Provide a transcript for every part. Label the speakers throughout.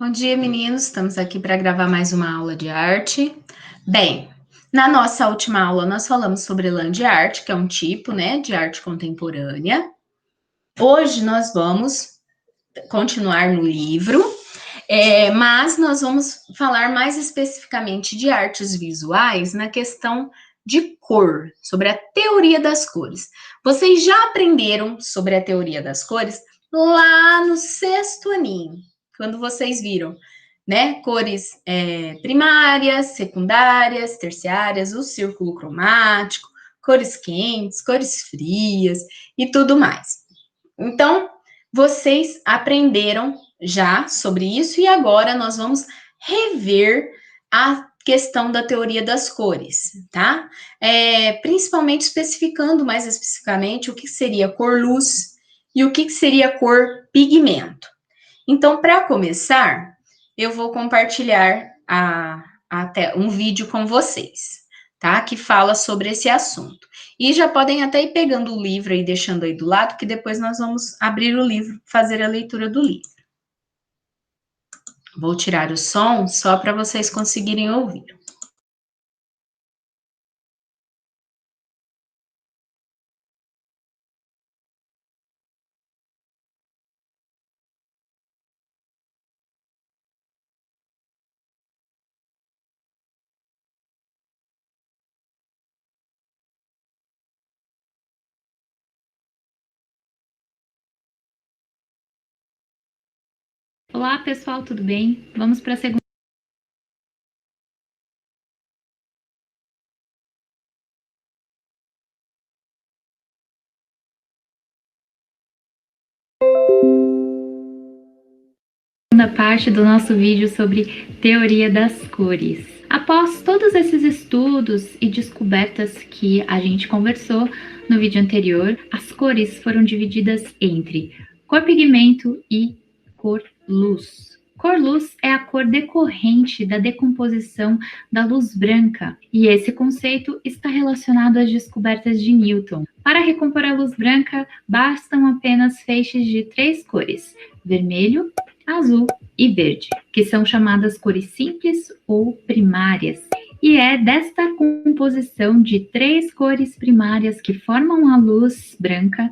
Speaker 1: Bom dia, meninos. Estamos aqui para gravar mais uma aula de arte. Bem, na nossa última aula nós falamos sobre land art, que é um tipo, né, de arte contemporânea. Hoje nós vamos continuar no livro, mas nós vamos falar mais especificamente de artes visuais na questão de cor, sobre a teoria das cores. Vocês já aprenderam sobre a teoria das cores lá no sexto aninho, quando vocês viram, né, cores primárias, secundárias, terciárias, o círculo cromático, cores quentes, cores frias e tudo mais. Então, vocês aprenderam já sobre isso e agora nós vamos rever a questão da teoria das cores, tá? Principalmente especificando mais especificamente o que seria cor-luz e o que seria cor-pigmento. Então, para começar, eu vou compartilhar até um vídeo com vocês, tá? Que fala sobre esse assunto. E já podem até ir pegando o livro e deixando aí do lado, que depois nós vamos abrir o livro, fazer a leitura do livro. Vou tirar o som só para vocês conseguirem ouvir.
Speaker 2: Olá, pessoal, tudo bem? Vamos para a segunda. Segunda parte do nosso vídeo sobre teoria das cores. Após todos esses estudos e descobertas que a gente conversou no vídeo anterior, as cores foram divididas entre cor-pigmento e cor-luz. Cor-luz é a cor decorrente da decomposição da luz branca, e esse conceito está relacionado às descobertas de Newton. Para recompor a luz branca, bastam apenas feixes de 3 cores: vermelho, azul e verde, que são chamadas cores simples ou primárias. E é desta composição de 3 cores primárias que formam a luz branca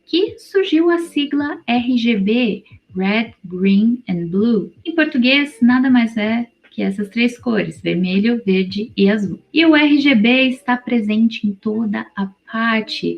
Speaker 2: que surgiu a sigla RGB, Red, Green and Blue. Em português, nada mais é que essas 3 cores, vermelho, verde e azul. E o RGB está presente em toda a parte.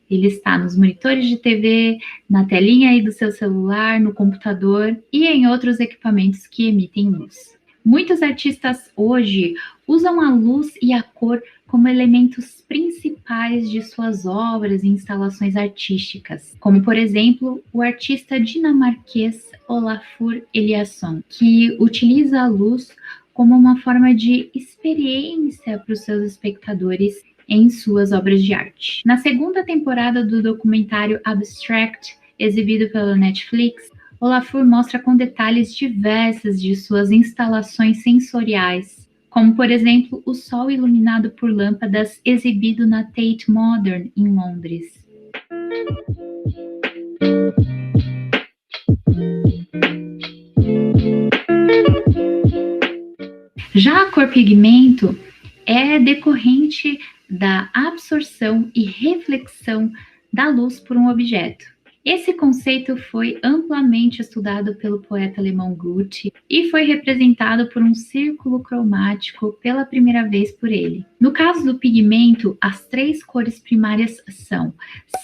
Speaker 2: Ele está nos monitores de TV, na telinha aí do seu celular, no computador e em outros equipamentos que emitem luz. Muitos artistas hoje usam a luz e a cor como elementos principais de suas obras e instalações artísticas, como, por exemplo, o artista dinamarquês Olafur Eliasson, que utiliza a luz como uma forma de experiência para os seus espectadores em suas obras de arte. Na segunda temporada do documentário Abstract, exibido pela Netflix, Olafur mostra com detalhes diversas de suas instalações sensoriais, como, por exemplo, o sol iluminado por lâmpadas exibido na Tate Modern, em Londres. Já a cor-pigmento é decorrente da absorção e reflexão da luz por um objeto. Esse conceito foi amplamente estudado pelo poeta alemão Goethe e foi representado por um círculo cromático pela primeira vez por ele. No caso do pigmento, as 3 cores primárias são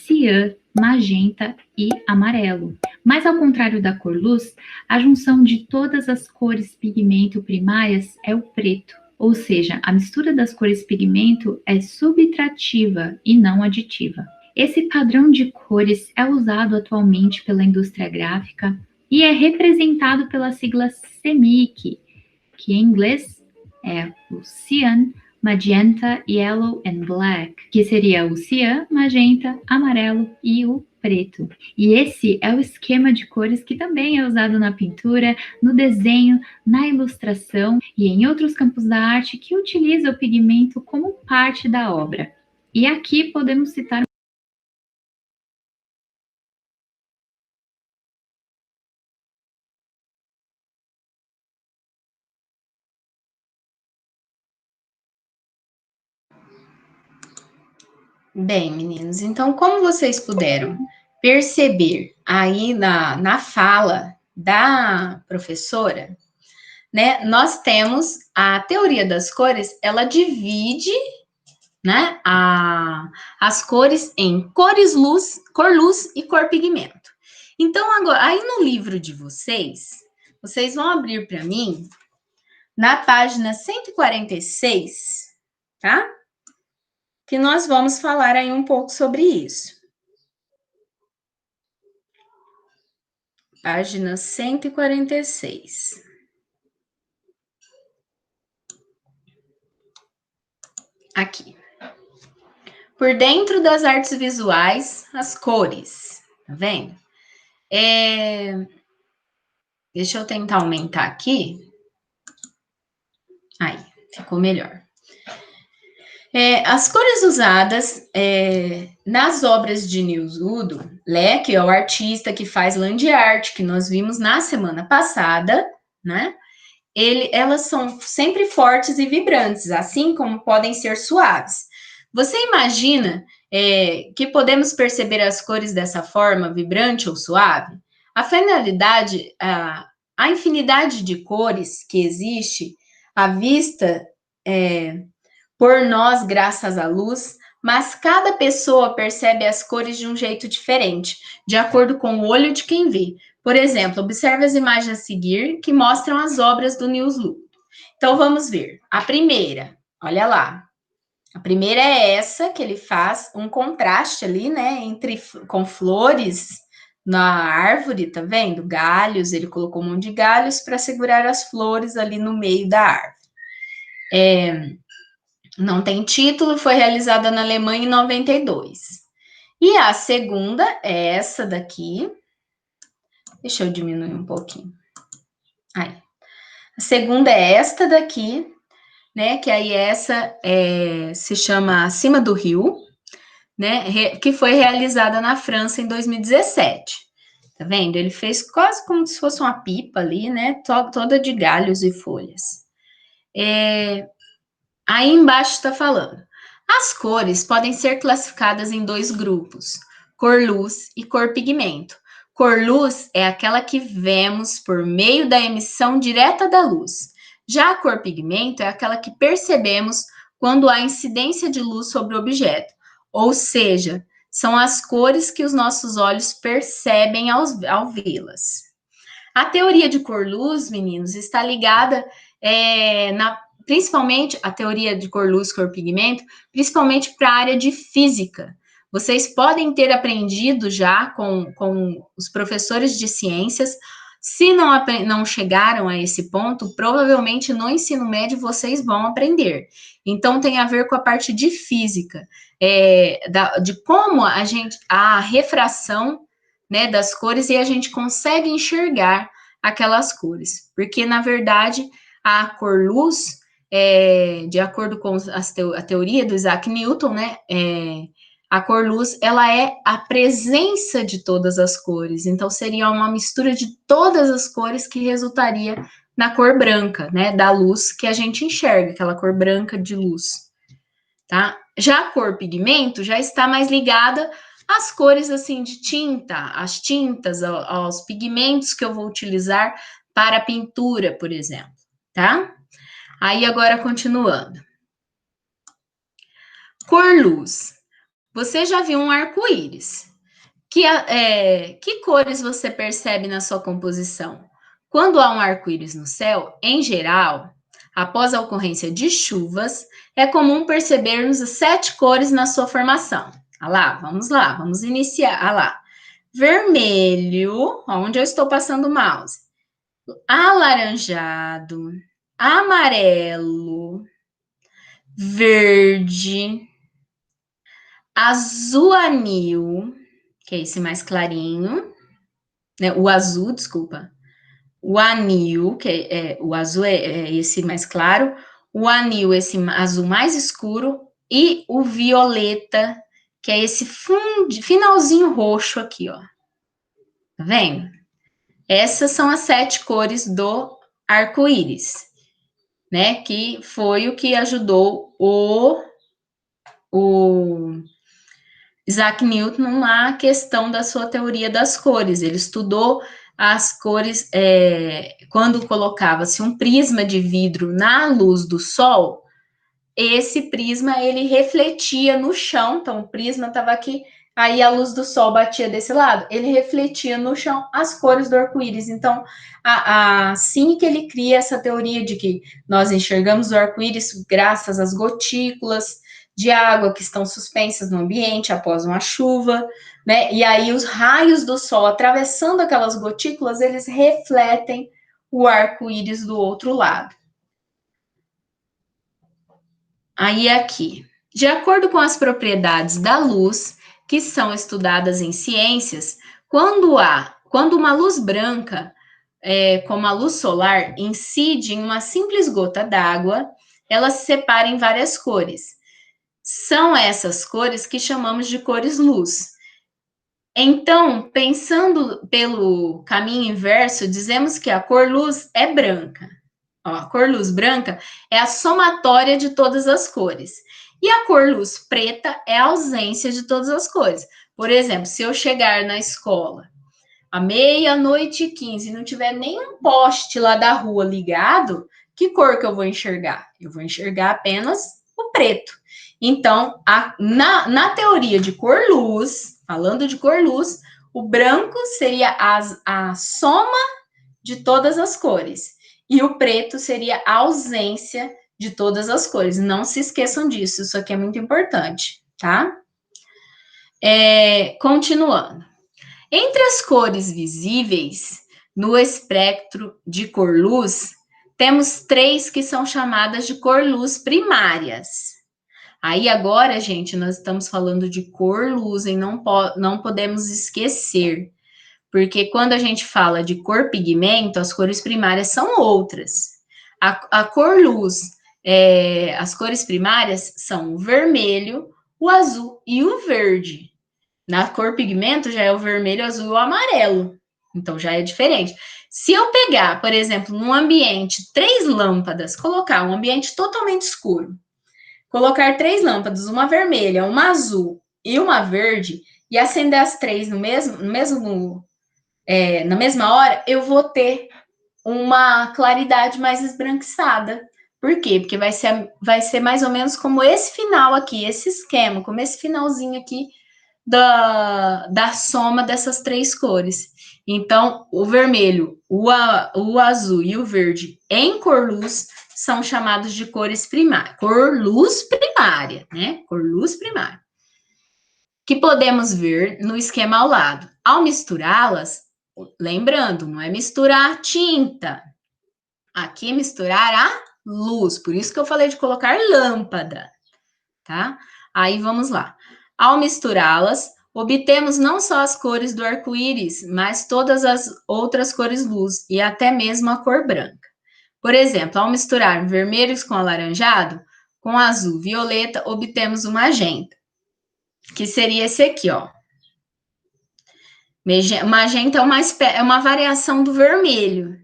Speaker 2: cian, magenta e amarelo. Mas ao contrário da cor-luz, a junção de todas as cores pigmento primárias é o preto. Ou seja, a mistura das cores pigmento é subtrativa e não aditiva. Esse padrão de cores é usado atualmente pela indústria gráfica e é representado pela sigla CMYK, que em inglês é o Cyan, Magenta, Yellow and Black, que seria o cian, magenta, amarelo e o preto. E esse é o esquema de cores que também é usado na pintura, no desenho, na ilustração e em outros campos da arte que utiliza o pigmento como parte da obra. E aqui podemos citar
Speaker 1: Bem, meninos, então, como vocês puderam perceber aí na fala da professora, né, nós temos a teoria das cores, ela divide, né, as cores em cores-luz, cor-luz e cor-pigmento. Então, agora, aí no livro de vocês vão abrir para mim na página 146, tá? Que nós vamos falar aí um pouco sobre isso. Página 146. Aqui. Por dentro das artes visuais, as cores. Tá vendo? Deixa eu tentar aumentar aqui. Aí, ficou melhor. As cores usadas nas obras de Nils Udo, que é o artista que faz land art, que nós vimos na semana passada, né? Elas são sempre fortes e vibrantes, assim como podem ser suaves. Você imagina que podemos perceber as cores dessa forma, vibrante ou suave? A finalidade, a infinidade de cores que existe à vista por nós, graças à luz, mas cada pessoa percebe as cores de um jeito diferente, de acordo com o olho de quem vê. Por exemplo, observe as imagens a seguir que mostram as obras do Nils Udo. Então, vamos ver. A primeira, olha lá. A primeira é essa, que ele faz um contraste ali, né, com flores na árvore, tá vendo? Galhos, ele colocou um monte de galhos para segurar as flores ali no meio da árvore. Não tem título, foi realizada na Alemanha em 92. E a segunda é essa daqui. Deixa eu diminuir um pouquinho. Aí. A segunda é esta daqui, né? Que aí essa se chama Acima do Rio, né? Que foi realizada na França em 2017. Tá vendo? Ele fez quase como se fosse uma pipa ali, né? Toda de galhos e folhas. Aí embaixo está falando. As cores podem ser classificadas em dois grupos: cor-luz e cor-pigmento. Cor-luz é aquela que vemos por meio da emissão direta da luz. Já a cor-pigmento é aquela que percebemos quando há incidência de luz sobre o objeto. Ou seja, são as cores que os nossos olhos percebem ao vê-las. A teoria de cor-luz, meninos, está ligada principalmente a teoria de cor-luz, cor-pigmento, principalmente para a área de física. Vocês podem ter aprendido já com os professores de ciências. Se não chegaram a esse ponto, provavelmente no ensino médio vocês vão aprender. Então, tem a ver com a parte de física, de como a refração, né, das cores, e a gente consegue enxergar aquelas cores. Porque, na verdade, a cor-luz, de acordo com a teoria do Isaac Newton, né, a cor-luz, ela é a presença de todas as cores. Então, seria uma mistura de todas as cores que resultaria na cor branca, né, da luz que a gente enxerga, aquela cor branca de luz, tá? Já a cor pigmento já está mais ligada às cores, assim, de tinta, às tintas, aos pigmentos que eu vou utilizar para a pintura, por exemplo, tá? Aí, agora, continuando. Cor-luz. Você já viu um arco-íris. Que cores você percebe na sua composição? Quando há um arco-íris no céu, em geral, após a ocorrência de chuvas, é comum percebermos as 7 cores na sua formação. Vamos lá, vamos iniciar. Vermelho, onde eu estou passando o mouse. Alaranjado, amarelo, verde, azul anil, que é esse mais clarinho, né? O azul, desculpa. O anil, que o azul é esse mais claro, o anil, esse azul mais escuro, e o violeta, que é esse finalzinho roxo aqui, ó. Tá vendo? Essas são as 7 cores do arco-íris, né? Que foi o que ajudou o Isaac Newton na questão da sua teoria das cores. Ele estudou as cores quando colocava-se um prisma de vidro na luz do sol, esse prisma ele refletia no chão, então o prisma estava aqui, aí a luz do sol batia desse lado, ele refletia no chão as cores do arco-íris. Então, assim que ele cria essa teoria de que nós enxergamos o arco-íris graças às gotículas de água que estão suspensas no ambiente após uma chuva, né? E aí os raios do sol atravessando aquelas gotículas, eles refletem o arco-íris do outro lado. Aí aqui, de acordo com as propriedades da luz que são estudadas em ciências, quando uma luz branca, como a luz solar, incide em uma simples gota d'água, ela se separa em várias cores. São essas cores que chamamos de cores-luz. Então, pensando pelo caminho inverso, dizemos que a cor-luz é branca. Ó, a cor-luz branca é a somatória de todas as cores. E a cor-luz preta é a ausência de todas as cores. Por exemplo, se eu chegar na escola à 00:15 e não tiver nenhum poste lá da rua ligado, que cor que eu vou enxergar? Eu vou enxergar apenas o preto. Então, na teoria de cor-luz, falando de cor-luz, o branco seria a soma de todas as cores. E o preto seria a ausência de todas as cores. Não se esqueçam disso, isso aqui é muito importante, tá? Continuando. Entre as cores visíveis no espectro de cor-luz, temos 3 que são chamadas de cor-luz primárias. Aí agora, gente, nós estamos falando de cor-luz, e não podemos esquecer, porque quando a gente fala de cor-pigmento, as cores primárias são outras. A cor-luz, as cores primárias são o vermelho, o azul e o verde. Na cor-pigmento já é o vermelho, o azul e o amarelo. Então já é diferente. Se eu pegar, por exemplo, num ambiente 3 lâmpadas, colocar um ambiente totalmente escuro, colocar 3 lâmpadas, uma vermelha, uma azul e uma verde, e acender as 3 na mesma hora, eu vou ter uma claridade mais esbranquiçada. Por quê? Porque vai ser mais ou menos como esse final aqui, esse esquema, como esse finalzinho aqui da soma dessas 3 cores. Então, o vermelho, o azul e o verde em cor-luz são chamados de cores primárias. Cor-luz primária, né? Cor-luz primária. Que podemos ver no esquema ao lado. Ao misturá-las, lembrando, não é misturar tinta. Aqui é misturar a luz. Por isso que eu falei de colocar lâmpada, tá? Aí vamos lá. Ao misturá-las, obtemos não só as cores do arco-íris, mas todas as outras cores luz e até mesmo a cor branca. Por exemplo, ao misturar vermelhos com alaranjado, com azul, violeta, obtemos o magenta, que seria esse aqui, ó. Magenta é uma variação do vermelho,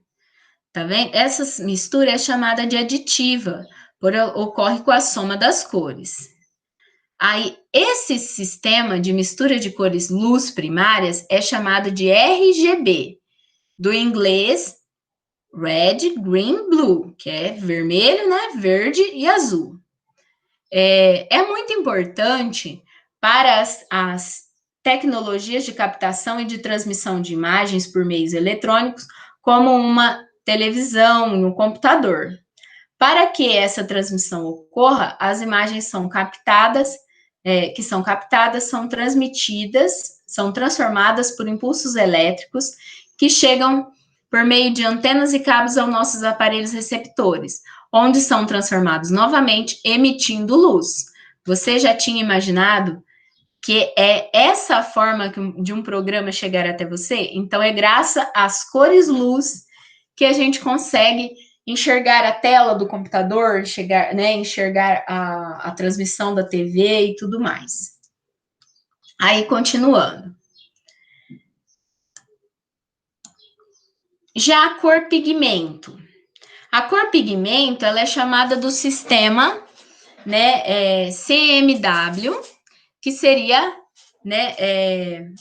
Speaker 1: tá vendo? Essa mistura é chamada de aditiva, ocorre com a soma das cores. Aí, esse sistema de mistura de cores luz primárias é chamado de RGB, do inglês Red, Green, Blue, que é vermelho, né, verde e azul. É muito importante para as tecnologias de captação e de transmissão de imagens por meios eletrônicos, como uma televisão e um computador. Para que essa transmissão ocorra, as imagens são captadas, são transmitidas, são transformadas por impulsos elétricos que chegam por meio de antenas e cabos aos nossos aparelhos receptores, onde são transformados novamente, emitindo luz. Você já tinha imaginado que é essa forma de um programa chegar até você? Então, é graças às cores luz que a gente consegue enxergar a tela do computador, enxergar a transmissão da TV e tudo mais. Aí, continuando. Já a cor pigmento. A cor pigmento, ela é chamada do sistema, CMW, que seria né,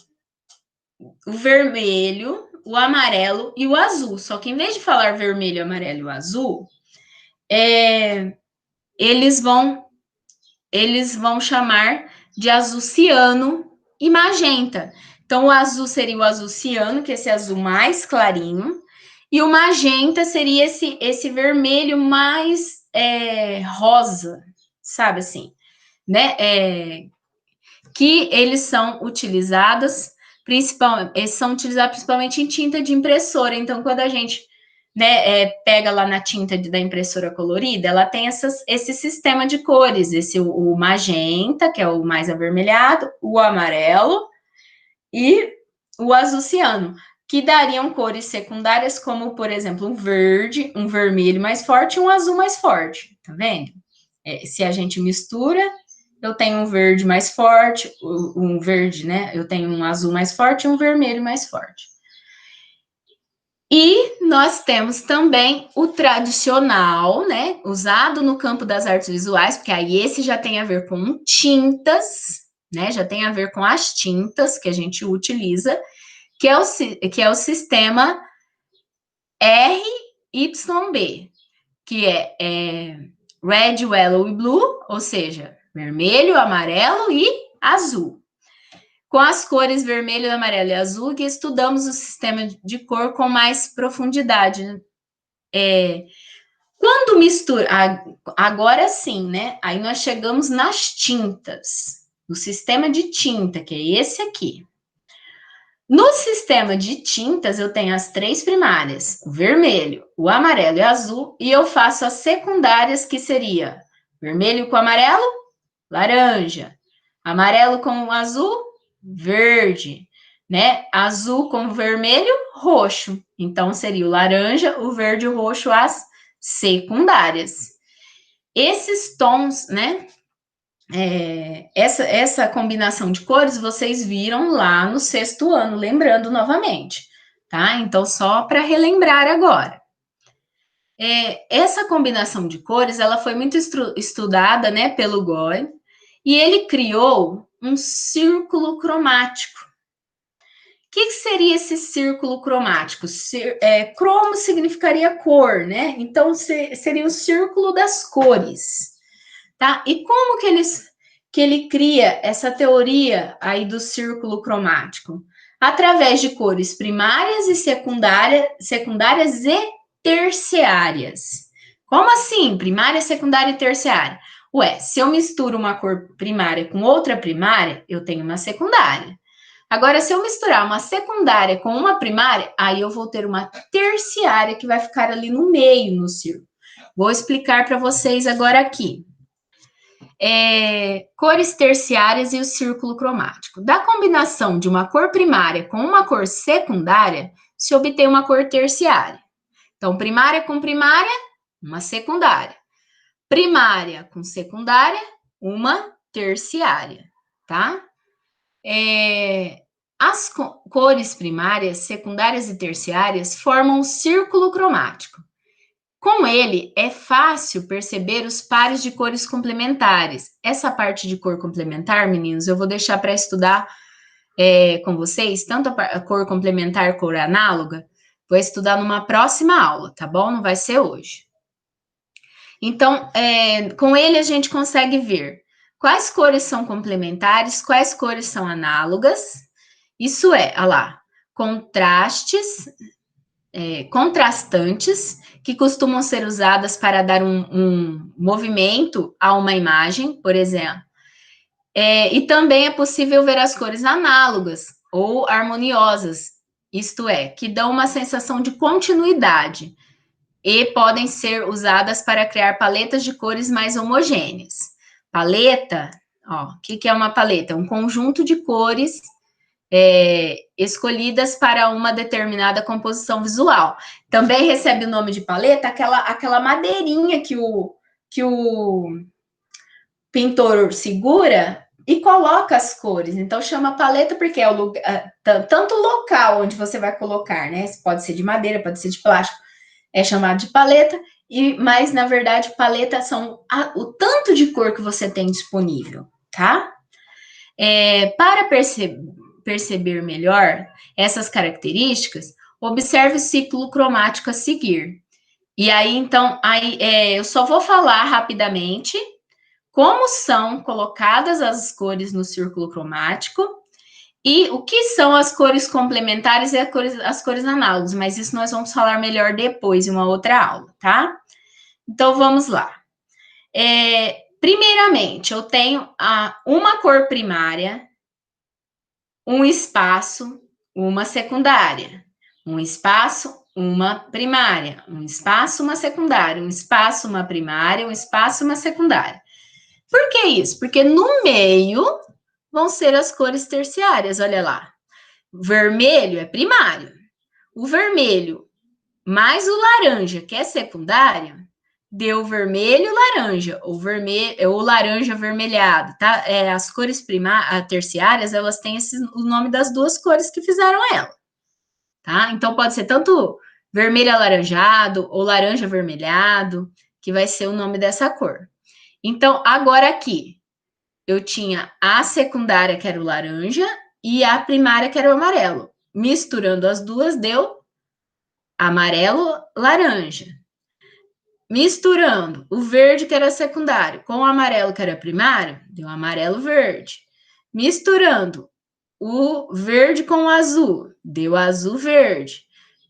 Speaker 1: o vermelho, o amarelo e o azul. Só que em vez de falar vermelho, amarelo e azul, eles vão chamar de azul ciano e magenta. Então, o azul seria o azul ciano, que é esse azul mais clarinho, e o magenta seria esse vermelho mais rosa, sabe assim, né? Que eles são utilizados principalmente em tinta de impressora. Então, quando a gente pega lá na tinta da impressora colorida, ela tem esse sistema de cores, o magenta, que é o mais avermelhado, o amarelo e o azul ciano, que dariam cores secundárias, como, por exemplo, um verde, um vermelho mais forte e um azul mais forte, tá vendo? Se a gente mistura, eu tenho um verde mais forte, um verde, né? Eu tenho um azul mais forte e um vermelho mais forte. E nós temos também o tradicional, né? Usado no campo das artes visuais, porque aí esse já tem a ver com tintas, né? Já tem a ver com as tintas que a gente utiliza, que é o sistema RYB, que é Red, Yellow e Blue, ou seja, vermelho, amarelo e azul. Com as cores vermelho, amarelo e azul, que estudamos o sistema de cor com mais profundidade. Quando mistura, agora sim, né? Aí nós chegamos nas tintas, no sistema de tinta, que é esse aqui. No sistema de tintas, eu tenho as 3 primárias, o vermelho, o amarelo e o azul, e eu faço as secundárias, que seria vermelho com amarelo, laranja, amarelo com azul, verde, né? Azul com vermelho, roxo. Então, seria o laranja, o verde e o roxo, as secundárias. Esses tons, né? Essa combinação de cores vocês viram lá no 6º ano, lembrando novamente, tá? Então, só para relembrar agora. Essa combinação de cores, ela foi muito estudada, né, pelo Goy, e ele criou um círculo cromático. O que seria esse círculo cromático? Cromo significaria cor, né? Então, seria o círculo das cores, tá? E como que ele cria essa teoria aí do círculo cromático? Através de cores primárias e secundárias e terciárias. Como assim? Primária, secundária e terciária? Se eu misturo uma cor primária com outra primária, eu tenho uma secundária. Agora, se eu misturar uma secundária com uma primária, aí eu vou ter uma terciária que vai ficar ali no meio no círculo. Vou explicar para vocês agora aqui. Cores terciárias e o círculo cromático. Da combinação de uma cor primária com uma cor secundária, se obtém uma cor terciária. Então, primária com primária, uma secundária. Primária com secundária, uma terciária, tá? As cores primárias, secundárias e terciárias formam um círculo cromático. Com ele, é fácil perceber os pares de cores complementares. Essa parte de cor complementar, meninos, eu vou deixar para estudar com vocês, tanto a cor complementar, cor análoga, vou estudar numa próxima aula, tá bom? Não vai ser hoje. Então, com ele a gente consegue ver quais cores são complementares, quais cores são análogas. Isso olha lá, contrastantes, que costumam ser usadas para dar um movimento a uma imagem, por exemplo. E também é possível ver as cores análogas ou harmoniosas, isto é, que dão uma sensação de continuidade e podem ser usadas para criar paletas de cores mais homogêneas. Paleta, o que é uma paleta? Um conjunto de cores escolhidas para uma determinada composição visual. Também recebe o nome de paleta aquela madeirinha que o pintor segura e coloca as cores. Então, chama paleta porque é o lugar, tanto o local onde você vai colocar, né? Pode ser de madeira, pode ser de plástico, é chamado de paleta, mas, na verdade, paleta são o tanto de cor que você tem disponível, tá? Para perceber melhor essas características, observe o ciclo cromático a seguir. E aí, então, eu só vou falar rapidamente como são colocadas as cores no círculo cromático e o que são as cores complementares e as cores análogas, mas isso nós vamos falar melhor depois em uma outra aula, tá? Então, vamos lá. Primeiramente, eu tenho uma cor primária, um espaço, uma secundária. Um espaço, uma primária. Um espaço, uma secundária. Um espaço, uma primária. Um espaço, uma secundária. Por que isso? Porque no meio vão ser as cores terciárias, olha lá. O vermelho é primário. O vermelho mais o laranja, que é secundário, deu vermelho laranja, ou laranja avermelhado, tá? As cores terciárias, elas têm o nome das duas cores que fizeram ela, tá? Então, pode ser tanto vermelho alaranjado ou laranja avermelhado, que vai ser o nome dessa cor. Então, agora aqui, eu tinha a secundária, que era o laranja, e a primária, que era o amarelo. Misturando as duas, deu amarelo, laranja. Misturando o verde, que era secundário, com o amarelo, que era primário, deu amarelo, verde. Misturando o verde com o azul, deu azul, verde,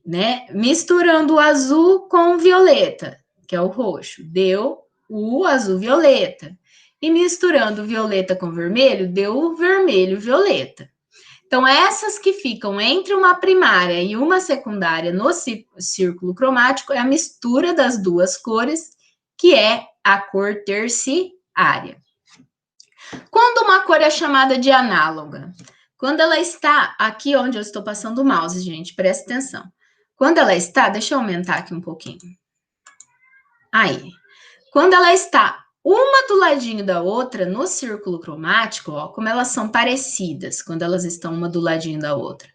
Speaker 1: né? Misturando o azul com o violeta, que é o roxo, deu o azul, violeta. E misturando o violeta com o vermelho, deu o vermelho, violeta. Então, essas que ficam entre uma primária e uma secundária no círculo cromático é a mistura das duas cores, que é a cor terciária. Quando uma cor é chamada de análoga? Quando ela está aqui onde eu estou passando o mouse, gente, presta atenção. Quando ela está, deixa eu aumentar aqui um pouquinho. Aí. Quando ela está uma do ladinho da outra no círculo cromático, ó, como elas são parecidas quando elas estão uma do ladinho da outra.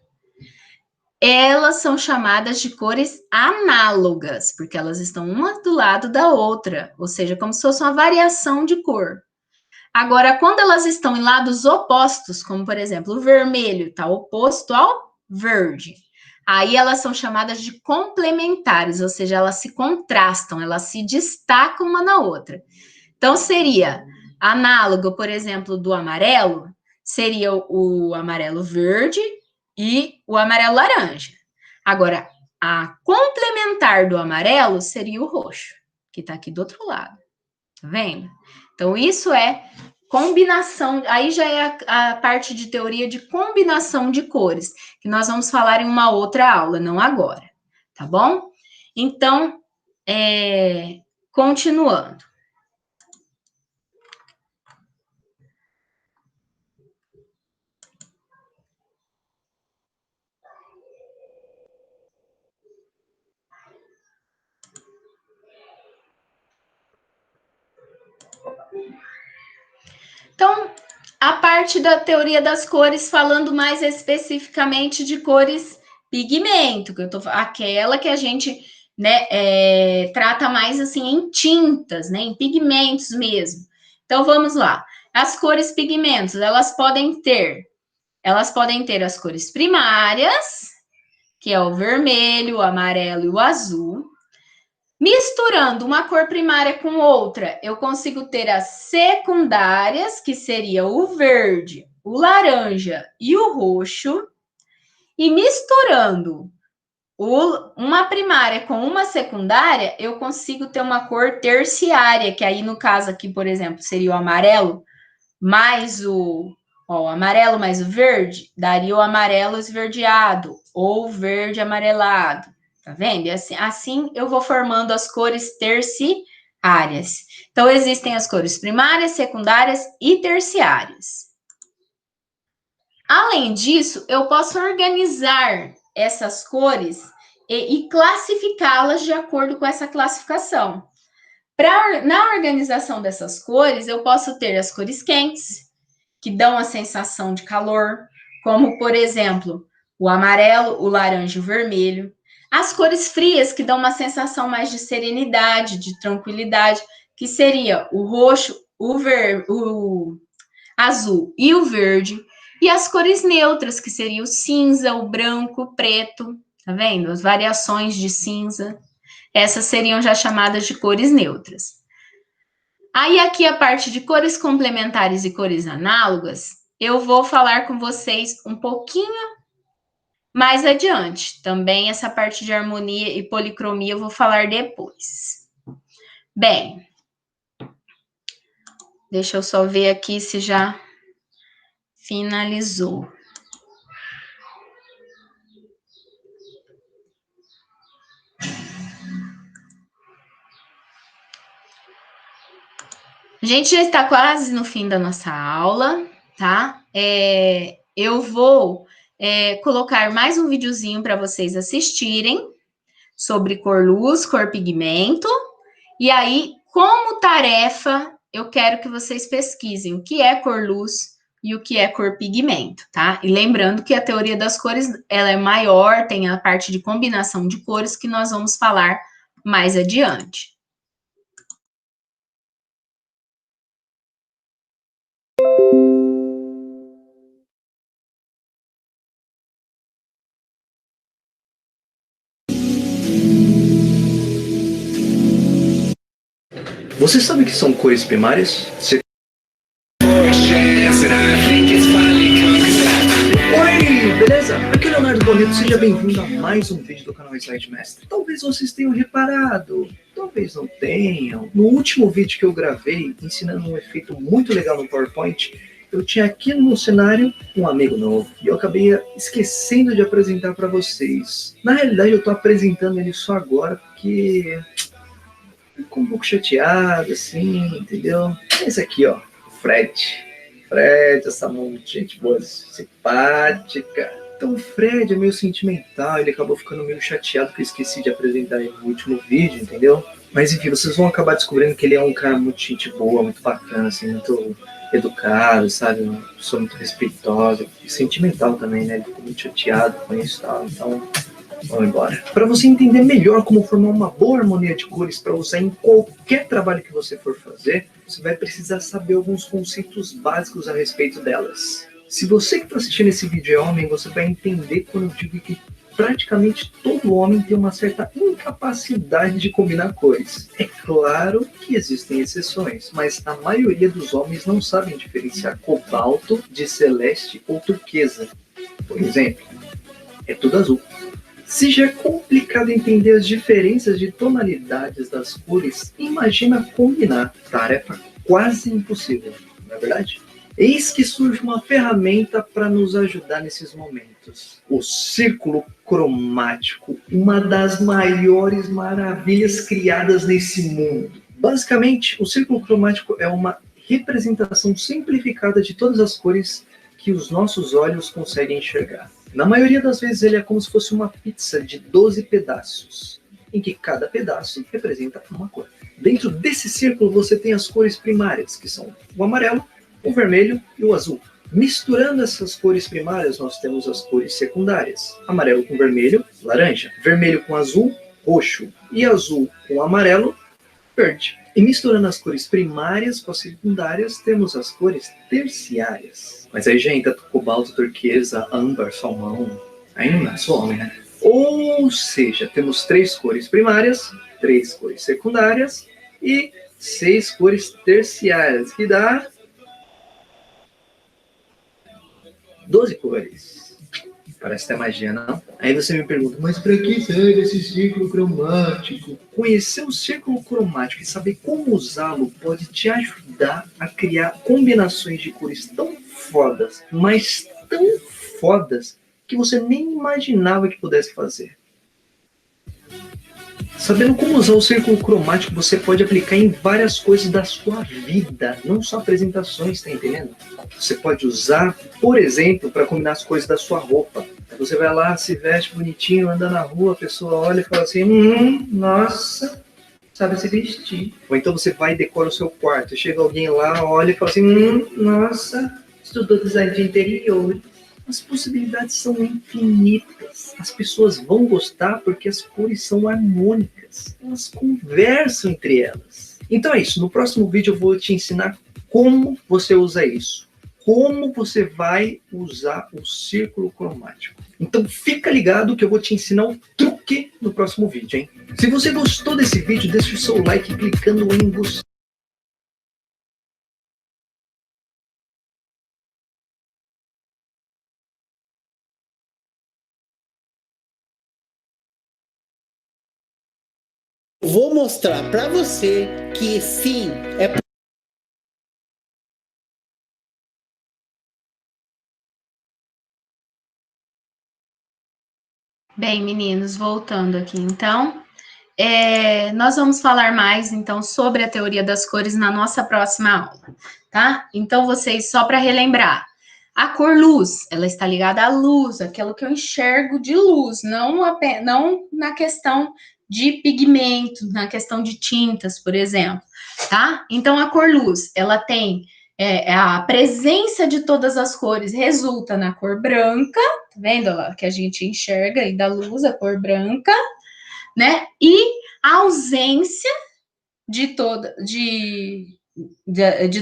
Speaker 1: Elas são chamadas de cores análogas, porque elas estão uma do lado da outra, ou seja, como se fosse uma variação de cor. Agora, quando elas estão em lados opostos, como por exemplo, o vermelho está oposto ao verde, aí elas são chamadas de complementares, ou seja, elas se contrastam, elas se destacam uma na outra. Então, seria análogo, por exemplo, do amarelo, seria o amarelo verde e o amarelo laranja. Agora, a complementar do amarelo seria o roxo, que está aqui do outro lado. Tá vendo? Então, isso é combinação, aí já é a parte de teoria de combinação de cores, que nós vamos falar em uma outra aula, não agora, tá bom? Então, continuando. Então, a parte da teoria das cores, falando mais especificamente de cores pigmento, que eu tô aquela que a gente, né, trata mais assim em tintas, né, em pigmentos mesmo. Então vamos lá. As cores pigmentos, elas podem ter as cores primárias, que é o vermelho, o amarelo e o azul. Misturando uma cor primária com outra, eu consigo ter as secundárias, que seria o verde, o laranja e o roxo. E misturando uma primária com uma secundária, eu consigo ter uma cor terciária, que aí no caso aqui, por exemplo, seria o amarelo mais o amarelo mais o verde, daria o amarelo esverdeado ou verde amarelado. Tá vendo? E assim eu vou formando as cores terciárias. Então, existem as cores primárias, secundárias e terciárias. Além disso, eu posso organizar essas cores e classificá-las de acordo com essa classificação. Na organização dessas cores, eu posso ter as cores quentes, que dão a sensação de calor, como, por exemplo, o amarelo, o laranja e o vermelho. As cores frias, que dão uma sensação mais de serenidade, de tranquilidade, que seria o roxo, o azul e o verde, e as cores neutras, que seria o cinza, o branco, o preto, tá vendo? As variações de cinza, essas seriam já chamadas de cores neutras. Aí aqui a parte de cores complementares e cores análogas, eu vou falar com vocês um pouquinho mais adiante. Também essa parte de harmonia e policromia eu vou falar depois. Bem, deixa eu só ver aqui se já finalizou. A gente já está quase no fim da nossa aula, tá? Eu vou colocar mais um videozinho para vocês assistirem sobre cor luz, cor pigmento. E aí, como tarefa, eu quero que vocês pesquisem o que é cor luz e o que é cor pigmento, tá? E lembrando que a teoria das cores, ela é maior, tem a parte de combinação de cores que nós vamos falar mais adiante.
Speaker 3: Você sabe o que são cores primárias? Oi, beleza? Aqui é o Leonardo Bonito, seja bem-vindo a mais um vídeo do canal Slide Mestre. Talvez vocês tenham reparado, talvez não tenham. No último vídeo que eu gravei, ensinando um efeito muito legal no PowerPoint, eu tinha aqui no cenário um amigo novo e eu acabei esquecendo de apresentar para vocês. Na realidade, eu tô apresentando ele só agora porque ficou um pouco chateado, assim, entendeu? Esse aqui, ó, o Fred. Fred, essa mão de gente boa, simpática. Então o Fred é meio sentimental, ele acabou ficando meio chateado que eu esqueci de apresentar ele no último vídeo, entendeu? Mas enfim, vocês vão acabar descobrindo que ele é um cara muito gente boa, muito bacana, assim, muito educado, sabe? Uma pessoa muito respeitosa e sentimental também, né? Ele ficou muito chateado com isso e tal, então vamos embora. Para você entender melhor como formar uma boa harmonia de cores para usar em qualquer trabalho que você for fazer, você vai precisar saber alguns conceitos básicos a respeito delas. Se você que está assistindo esse vídeo é homem, você vai entender quando eu digo que praticamente todo homem tem uma certa incapacidade de combinar cores. É claro que existem exceções, mas a maioria dos homens não sabem diferenciar cobalto de celeste ou turquesa. Por exemplo, é tudo azul. Se já é complicado entender as diferenças de tonalidades das cores, imagina combinar. Tarefa quase impossível, não é verdade? Eis que surge uma ferramenta para nos ajudar nesses momentos. O círculo cromático, uma das maiores maravilhas criadas nesse mundo. Basicamente, o círculo cromático é uma representação simplificada de todas as cores que os nossos olhos conseguem enxergar. Na maioria das vezes ele é como se fosse uma pizza de 12 pedaços, em que cada pedaço representa uma cor. Dentro desse círculo você tem as cores primárias, que são o amarelo, o vermelho e o azul. Misturando essas cores primárias, nós temos as cores secundárias. Amarelo com vermelho, laranja. Vermelho com azul, roxo. E azul com amarelo, verde. E misturando as cores primárias com as secundárias, temos as cores terciárias. Mas aí já entra cobalto, turquesa, âmbar, salmão. Aí não é só homem, né? Ou seja, temos 3 cores primárias, 3 cores secundárias e 6 cores terciárias, que dá 12 cores. Parece até magia, não? Aí você me pergunta, mas para que serve esse círculo cromático? Conhecer o círculo cromático e saber como usá-lo pode te ajudar a criar combinações de cores tão fodas, mas tão fodas, que você nem imaginava que pudesse fazer. Sabendo como usar o círculo cromático, você pode aplicar em várias coisas da sua vida, não só apresentações, tá entendendo? Você pode usar, por exemplo, para combinar as coisas da sua roupa. Você vai lá, se veste bonitinho, anda na rua, a pessoa olha e fala assim, nossa, sabe se vestir. Ou então você vai e decora o seu quarto, chega alguém lá, olha e fala assim, nossa, estudou design de interior. As possibilidades são infinitas. As pessoas vão gostar porque as cores são harmônicas. Elas conversam entre elas. Então é isso. No próximo vídeo eu vou te ensinar como você usa isso. como você vai usar o círculo cromático. Então fica ligado que eu vou te ensinar um truque no próximo vídeo, hein? Se você gostou desse vídeo, deixa o seu like clicando em gostei.
Speaker 4: Vou mostrar para você que sim, é
Speaker 1: Bem, meninos, voltando aqui, então, nós vamos falar mais, então, sobre a teoria das cores na nossa próxima aula, tá? Então, vocês, só para relembrar, a cor luz, ela está ligada à luz, aquilo que eu enxergo de luz, não na questão de pigmento, na questão de tintas, por exemplo, tá? Então, a cor luz, ela tem a presença de todas as cores, resulta na cor branca, tá vendo lá, que a gente enxerga aí da luz, a cor branca, né? E a ausência de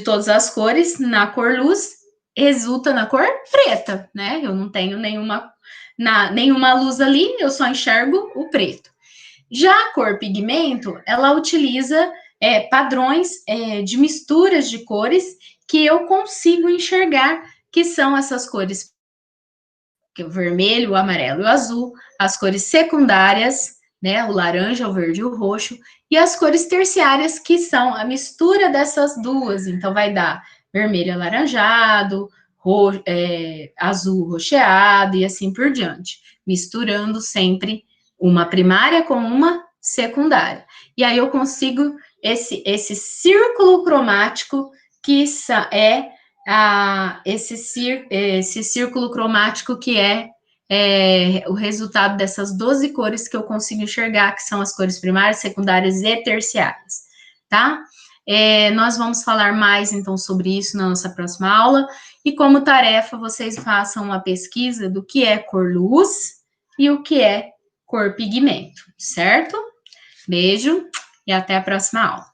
Speaker 1: todas as cores na cor luz resulta na cor preta, né? Eu não tenho nenhuma luz ali, eu só enxergo o preto. Já a cor pigmento, ela utiliza padrões de misturas de cores que eu consigo enxergar, que são essas cores, que é o vermelho, o amarelo e o azul, as cores secundárias, né, o laranja, o verde e o roxo, e as cores terciárias, que são a mistura dessas duas. Então, vai dar vermelho alaranjado, azul roxeado e assim por diante, misturando sempre uma primária com uma secundária. E aí eu consigo esse círculo cromático, que é esse círculo cromático que é o resultado dessas 12 cores que eu consigo enxergar, que são as cores primárias, secundárias e terciárias, tá? Nós vamos falar mais, então, sobre isso na nossa próxima aula, e como tarefa, vocês façam uma pesquisa do que é cor luz e o que é cor pigmento, certo? Beijo e até a próxima aula.